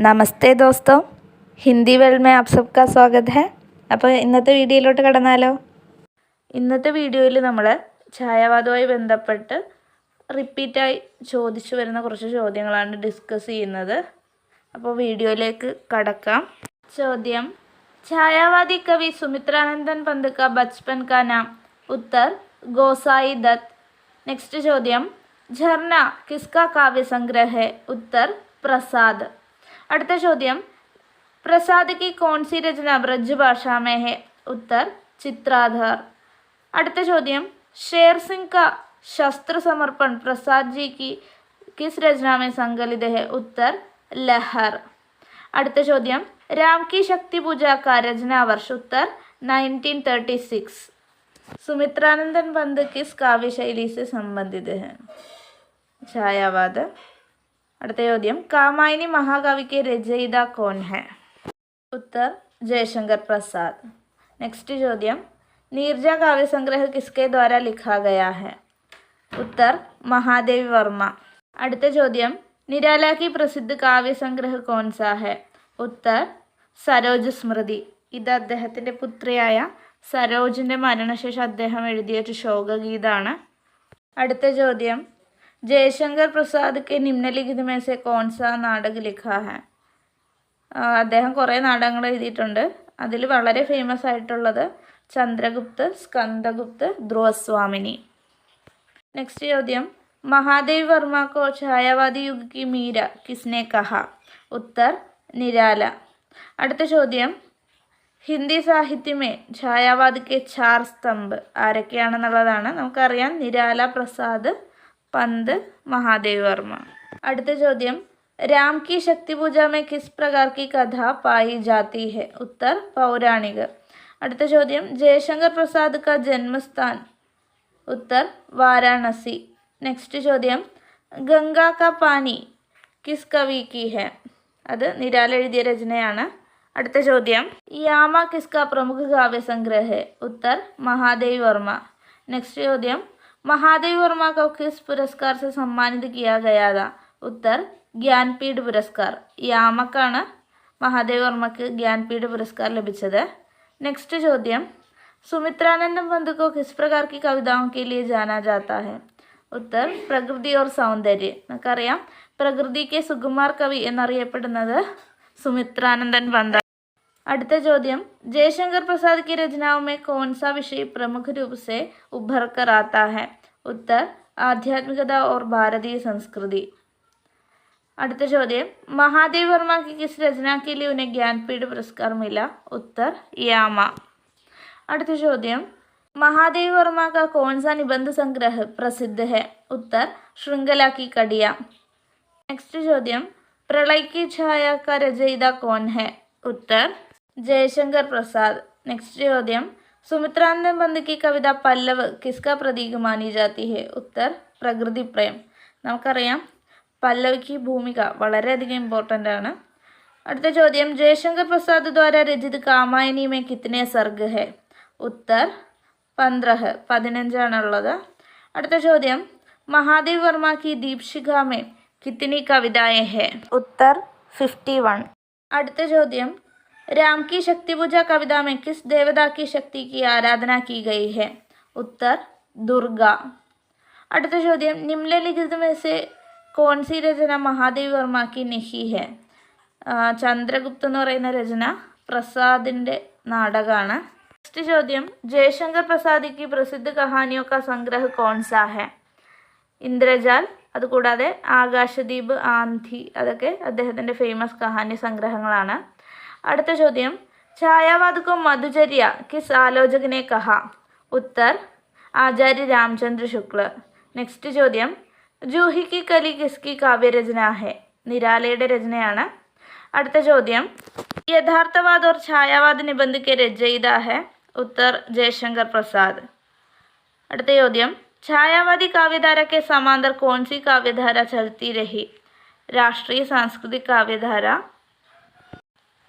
നമസ്തേ ദോസ്തോ, Hindi world में आप सबका स्वागत है. അപ്പോൾ ഇന്നത്തെ വീഡിയോയിലോട്ട് കടന്നാലോ. ഇന്നത്തെ വീഡിയോയിൽ നമ്മൾ ഛായാവാദവുമായി ബന്ധപ്പെട്ട് റിപ്പീറ്റായി ചോദിച്ചു വരുന്ന കുറച്ച് ചോദ്യങ്ങളാണ് ഡിസ്കസ് ചെയ്യുന്നത്. അപ്പോൾ വീഡിയോയിലേക്ക് കടക്കാം. ചോദ്യം: ഛായാവാദി കവി സുമിത്രാനന്ദൻ പന്ത് का बचपन का नाम? उत्तर गोसाई दत्त. नेक्स्ट ചോദ്യം: झरना किसका काव्य संग्रह है? उत्तर प्रसाद. അടുത്ത ചോദ്യം: प्रसाद की कौन सी रचना ब्रज भाषा में है? उत्तर चित्राधार. അടുത്ത ചോദ്യം: शेर सिंह का शस्त्र समर्पण प्रसाद जी की किस रचना में संकलित है? उत्तर लहर. അടുത്ത ചോദ്യം: राम की शक्ति पूजा का रचना वर्ष? उत्तर 1936. सुमित्रानंदन पंत किस काव्य शैली से संबंधित है? छायावाद. അടുത്ത ചോദ്യം: कामायनी महाकाव्य के रचयिता कौन है? उत्तर जयशंकर प्रसाद. नेक्स्ट ചോദ്യം: नीरजा काव्य संग्रह किसके द्वारा लिखा गया है? उत्तर महादेवी वर्मा. അടുത്ത ചോദ്യം: निराला की प्रसिद्ध काव्य संग्रह कौन सा है? उत्तर സരോജ് സ്മൃതി. ഇത് അദ്ദേഹത്തിൻ്റെ പുത്രിയായ സരോജിൻ്റെ മരണശേഷം അദ്ദേഹം എഴുതിയ ഒരു ശോകഗീതാണ്. അടുത്ത ചോദ്യം: ജയശങ്കർ പ്രസാദ് के निम्नलिखित में से कौन सा नाटक लिखा है? അദ്ദേഹം കുറേ നാടകങ്ങൾ എഴുതിയിട്ടുണ്ട്. അതിൽ വളരെ ഫേമസ് ആയിട്ടുള്ളത് ചന്ദ്രഗുപ്ത്, സ്കന്ദഗുപ്ത്, ധ്രുവസ്വാമിനി. നെക്സ്റ്റ് ചോദ്യം: महादेवी वर्मा को छायावादी युग की मीरा किसने कहा? उत्तर निराला. അടുത്ത ചോദ്യം: ഹിന്ദി സാഹിത്യമേ ഛായാവാദ് കെ ചാർ സ്തംഭ് ആരൊക്കെയാണെന്നുള്ളതാണ്. നമുക്കറിയാം, നിരാല, പ്രസാദ്, പന്ത്, മഹാദേവ് വർമ്മ. അടുത്ത ചോദ്യം: രാം की शक्ति पूजा में किस प्रकार की कथा पाई जाती है? उत्तर पौराणिक. അടുത്ത ചോദ്യം: जयशंकर प्रसाद का जन्म स्थान? उत्तर वाराणसी. നെക്സ്റ്റ് ചോദ്യം: ഗംഗാ കാ പാനി കിസ് കവി की है? അത് നിരാല എഴുതിയ രചനയാണ്. അടുത്ത ചോദ്യം: യാമ കിസ്കാ പ്രമുഖ കാവ്യ സംഗ്രഹ है? उत्तर महादेवी वर्मा. നെക്സ്റ്റ് ചോദ്യം: महादेवी वर्मा को किस पुरस्कार से सम्मानित किया गया था? उत्तर ज्ञानपीठ पुरस्कार. യാമക്കാണ് മഹാദേവ് വർമ്മക്ക് ജ്ഞാൻപീഠ പുരസ്കാർ ലഭിച്ചത്. നെക്സ്റ്റ് ചോദ്യം: सुमित्रानंदन पंत को किस प्रकार की कविताओं के लिए जाना जाता है? उत्तर പ്രകൃതി और സൗന്ദര്യ. നമുക്കറിയാം, പ്രകൃതിക്ക് സുകുമാർ കവി എന്നറിയപ്പെടുന്നത് സുമിത്രാനന്ദൻ പന്ത്. അടുത്ത ചോദ്യം: जयशंकर प्रसाद की रचनाओं में कौन सा विषय प्रमुख रूप से उभर कर आता है? उत्तर आध्यात्मिकता और भारतीय संस्कृति. അടുത്ത ചോദ്യം: महादेवी वर्मा की किस रचना के लिए उन्हें ज्ञानपीठ पुरस्कार मिला? उत्तर यामा. അടുത്ത ചോദ്യം: महादेवी वर्मा का कौन सा निबंध संग्रह प्रसिद्ध है? उत्तर श्रृंखला की कड़ियाँ. नेक्स्ट ചോദ്യം: प्रलय की छाया का रचयिता कौन है? उत्तर जयशंकर प्रसाद. नेक्स्ट ചോദ്യം: सुमित्रानंदन पंत की कविता पल्लव किसका प्रतीक मानी जाती है? उत्तर प्रकृति प्रेम. നമുക്കറിയാം, പല്ലവിക്ക് ഭൂമിക വളരെയധികം ഇമ്പോർട്ടൻ്റ് ആണ്. അടുത്ത ചോദ്യം: जयशंकर प्रसाद द्वारा रचित कामायनी में कितने सर्ग है? उत्तर 15. 15 അടുത്ത ചോദ്യം: महादेवी वर्मा की दीपशिखा में कितनी कविताएं हैं? उत्तर 51. അടുത്ത ചോദ്യം: राम की शक्ति पूजा कविता में किस देवता की शक्ति की आराधना की गई है? उत्तर दुर्गा. അടുത്ത ചോദ്യം: निम्नलिखित में से कौन सी रचना महादेवी वर्मा की नहीं है? ചന്ദ്രഗുപ്ത് എന്ന് പറയുന്ന രചന പ്രസാദിൻ്റെ നാടകമാണ്. നെക്സ്റ്റ് ചോദ്യം: जयशंकर प्रसाद की प्रसिद्ध कहानियों का संग्रह कौन सा है? ഇന്ദ്രജാൽ, അതുകൂടാതെ ആകാശദീപ്, ആന്ധി, അതൊക്കെ അദ്ദേഹത്തിൻ്റെ ഫേമസ് കഹാനി സംഗ്രഹങ്ങളാണ്. അടുത്ത ചോദ്യം: ഛായാവാദ് കോ മധുചര്യ കിസ് ആലോചകനെ കഹ? ഉത്തർ ആചാര്യ രാമചന്ദ്ര ശുക്ല. നെക്സ്റ്റ് ചോദ്യം: ജൂഹി കി കലി കിസ്കി കാവ്യരചന ഹെ? നിരാലയുടെ രചനയാണ്. അടുത്ത ചോദ്യം: യഥാർത്ഥവാദ് और ഛായാവാദ് നിബന്ധ के രചയിതാ ഹെ? ഉത്തർ ജയശങ്കർ പ്രസാദ്. അടുത്ത ചോദ്യം: छायावादी काव्यधारा के समांतर कौन सी काव्यधारा चलती रही? राष्ट्रीय सांस्कृतिक काव्यधारा.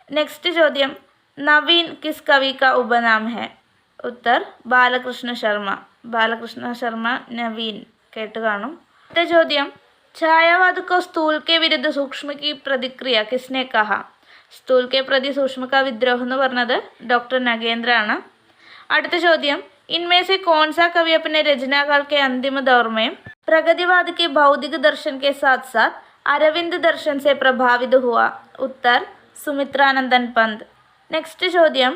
नेक्स्ट ചോദ്യം: नवीन किस कवि का उपनाम है? उत्तर ബാലകൃഷ്ണ ശർമ്മ. ബാലകൃഷ്ണ ശർമ്മ നവീൻ കേട്ട് കാണും. അടുത്ത ചോദ്യം: छायावाद को स्थूल के विरुद्ध सूक्ष्म की प्रतिक्रिया किसने कहा? स्थूल के प्रति सूक्ष्म का विद्रोह എന്ന് പറഞ്ഞത് ഡോക്ടർ നഗേന്ദ്ര ആണ്. അടുത്ത ചോദ്യം, इनमें से कौन सा कवि अपने रचनाकाल के अंतिम दौर में प्रगतिवाद के भौतिक दर्शन के साथ साथ अरविंद दर्शन से प्रभावित हुआ? उत्तर सुमित्रानंदन पंत. नेक्स्ट ചോദ്യം,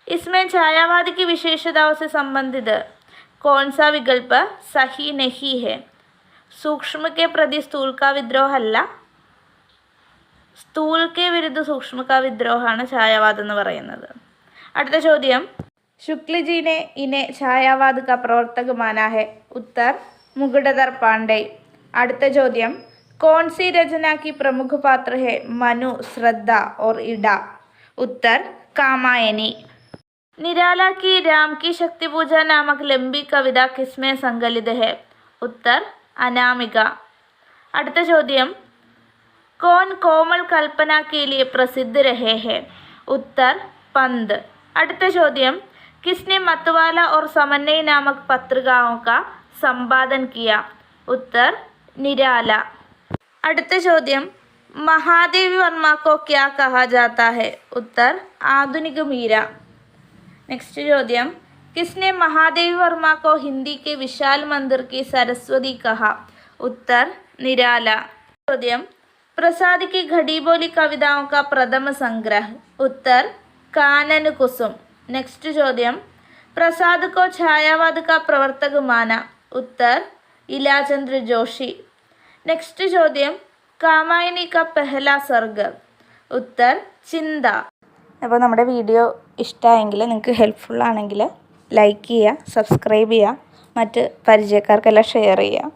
इसमें छायावाद की विशेषताओं से संबंधित कौन सा विकल्प सही नहीं है? सूक्ष्म के प्रति स्थूल का विद्रोह അല്ല, स्थूल के विरुद्ध सूक्ष्म का വിദ്രോഹമാണ് ഛായാവാദം എന്ന് പറയുന്നത്. അടുത്ത ചോദ്യം, शुक्ल जी ने इन्हें छायावाद का प्रवर्तक माना है? उत्तर मुकुटधर पांडे. അടുത്ത ചോദ്യം, कौन सी रचना की प्रमुख पात्र है मनु, श्रद्धा और इडा? उत्तर कामायनी. निराला की राम की शक्ति पूजा नामक लंबी कविता किसमें संकलित है? उत्तर अनामिका. അടുത്ത ചോദ്യം, कौन कोमल कल्पना के लिए प्रसिद्ध रहे हैं? उत्तर पंत. അടുത്ത ചോദ്യം, किसने मतवाला और समन्वय नामक पत्रिकाओं का संपादन किया? उत्तर निराला. അടുത്ത ചോദ്യം, महादेवी वर्मा को क्या कहा जाता है? उत्तर आधुनिक मीरा. नेक्स्ट ചോദ്യം, किसने महादेवी वर्मा को हिंदी के विशाल मंदिर की सरस्वती कहा? उत्तर निराला. ചോദ്യം, प्रसाद की घड़ी बोली कविताओं का प्रथम संग्रह? उत्तर कानन कुसुम. नेक्स्ट ചോദ്യം, प्रसाद को छायावाद का प्रवर्तक माना? उत्तर इलाचंद्र जोशी. नेक्स्ट ചോദ്യം, कामायनी का पहला सर्ग? उत्तर चिंता. അപ്പോൾ നമ്മുടെ വീഡിയോ ഇഷ്ടമായെങ്കിൽ, നിങ്ങൾക്ക് ഹെൽപ്ഫുൾ ആണെങ്കിൽ ലൈക്ക് ചെയ്യുക, സബ്സ്ക്രൈബ് ചെയ്യുക, മറ്റ് പരിചയക്കാർക്കെല്ലാം ഷെയർ ചെയ്യുക.